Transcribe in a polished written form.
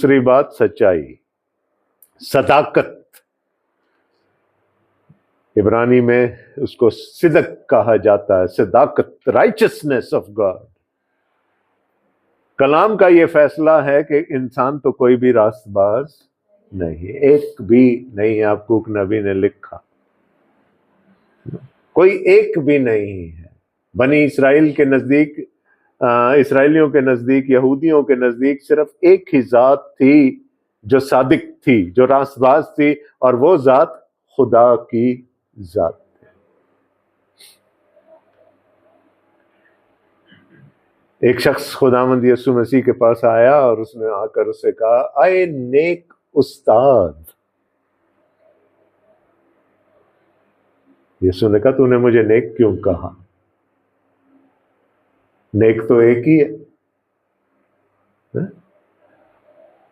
دوسری بات سچائی، صداقت، عبرانی میں اس کو صدق کہا جاتا ہے، صداقت، رائچسنس آف گاڈ۔ کلام کا یہ فیصلہ ہے کہ انسان تو کوئی بھی راست باز نہیں، ایک بھی نہیں، یعقوب نبی نے لکھا، کوئی ایک بھی نہیں ہے۔ بنی اسرائیل کے نزدیک، اسرائیلیوں کے نزدیک، یہودیوں کے نزدیک صرف ایک ہی ذات تھی جو صادق تھی، جو راست باز تھی، اور وہ ذات خدا کی ذات۔ ایک شخص خداوند یسوع مسیح کے پاس آیا اور اس نے آ کر اسے کہا، اے نیک استاد۔ یسوع نے کہا، تو نے مجھے نیک کیوں کہا؟ نیک تو ایک ہی ہے۔